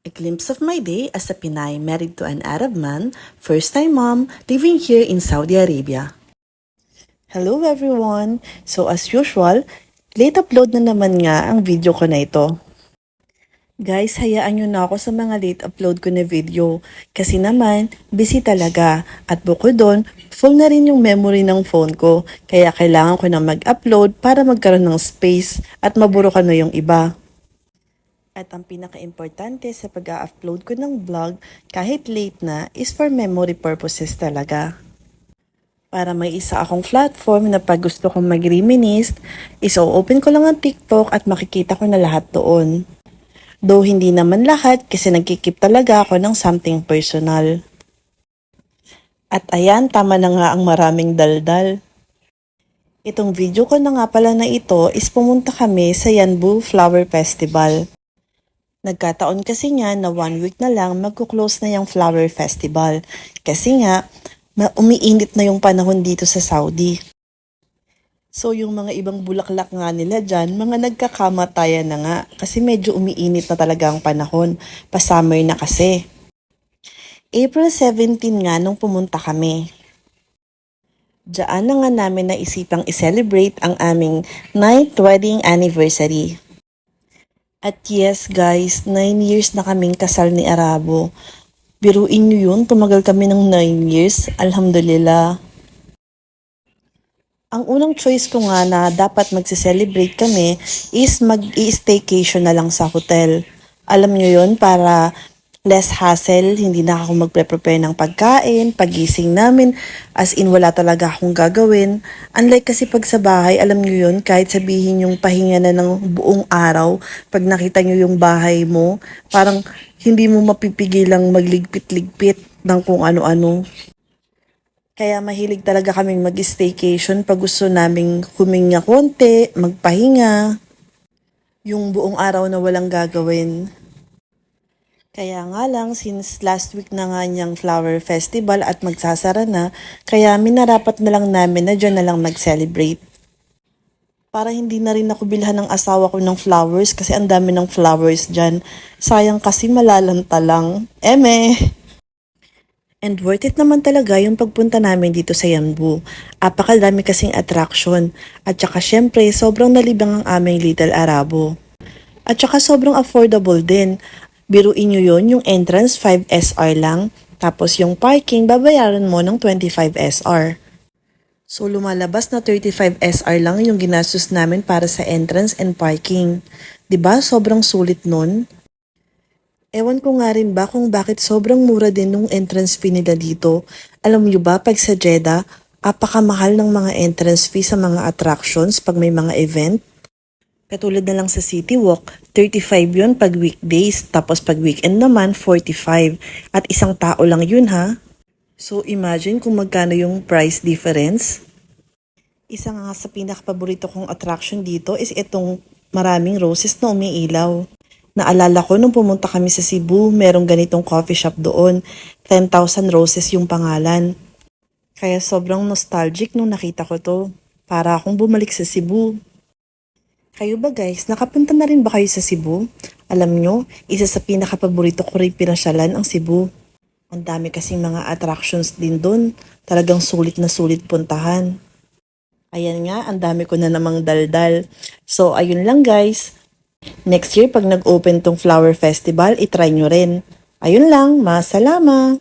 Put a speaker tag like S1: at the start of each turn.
S1: A glimpse of my day as a Pinay married to an Arab man, first-time mom, living here in Saudi Arabia. Hello everyone! So as usual, late upload na naman nga ang video ko na ito. Guys, hayaan nyo na ako sa mga late upload ko na video kasi naman, busy talaga at bukod doon, full na rin yung memory ng phone ko kaya kailangan ko na mag-upload para magkaroon ng space at maburukan na yung iba. At ang pinaka-importante sa pag-upload ko ng vlog kahit late na is for memory purposes talaga. Para may isa akong platform na pag gusto kong mag-reminisce, is open ko lang ang TikTok at makikita ko na lahat doon. Though hindi naman lahat kasi nagkikip talaga ako ng something personal. At ayan, tama na nga ang maraming daldal. Itong video ko na nga pala na ito is pumunta kami sa Yanbu Flower Festival. Nagkataon kasi nga na 1 week na lang magkuklose na yung flower festival. Kasi nga, umiinit na yung panahon dito sa Saudi. So yung mga ibang bulaklak nga nila dyan, mga nagkakamatayan na nga. Kasi medyo umiinit na talaga ang panahon. Pa-summer na kasi. April 17 nga nung pumunta kami. Diyan na nga namin naisipang i-celebrate ang aming 9th wedding anniversary. At yes guys, 9 years na kaming kasal ni Arabo. Biruin nyo yun, tumagal kami ng 9 years. Alhamdulillah. Ang unang choice ko nga na dapat magse-celebrate kami is mag-i-staycation na lang sa hotel. Alam nyo yun, para less hassle, hindi na ako magpre-prepare ng pagkain, pagising namin, as in wala talaga akong gagawin. Unlike kasi pag sa bahay, alam nyo yun, kahit sabihin yung pahinga na ng buong araw, pag nakita nyo yung bahay mo, parang hindi mo mapipigilang magligpit-ligpit ng kung ano-ano. Kaya mahilig talaga kaming mag-staycation pag gusto naming huminga konti, magpahinga, yung buong araw na walang gagawin. Kaya nga lang, since last week na nga niyang flower festival at magsasara na, kaya minarapat na lang namin na dyan na lang mag-celebrate. Para hindi na rin ako bilhan ng asawa ko ng flowers kasi ang dami ng flowers dyan. Sayang kasi malalanta lang. Eme! And worth it naman talaga yung pagpunta namin dito sa Yanbu. Apakadami kasing attraction. At saka syempre, sobrang nalibang ang aming Little Arabo. At saka sobrang affordable din. Biruin nyo yun, yung entrance 5 SR lang, tapos yung parking babayaran mo ng 25 SR. So lumalabas na 35 SR lang yung ginastos namin para sa entrance and parking. 'Di ba? Sobrang sulit nun. Ewan ko nga rin ba kung bakit sobrang mura din nung entrance fee nila dito. Alam nyo ba, pag sa Jeddah, apakamahal ng mga entrance fee sa mga attractions pag may mga event. Katulad na lang sa City Walk, 35 yun pag weekdays, tapos pag weekend naman, 45. At isang tao lang yun ha. So imagine kung magkano yung price difference. Isa nga sa pinakapaborito kong attraction dito is itong maraming roses na umiilaw. Naalala ko nung pumunta kami sa Cebu, merong ganitong coffee shop doon. 10,000 roses yung pangalan. Kaya sobrang nostalgic nung nakita ko to. Para akong bumalik sa Cebu. Kayo ba guys, nakapunta na rin ba kayo sa Cebu? Alam nyo, isa sa pinakapaborito ko rin pinasyalan ang Cebu. Ang dami kasing mga attractions din doon. Talagang sulit na sulit puntahan. Ayan nga, ang dami ko na namang daldal. So, ayun lang guys. Next year, pag nag-open tong flower festival, itry nyo rin. Ayun lang, masalama!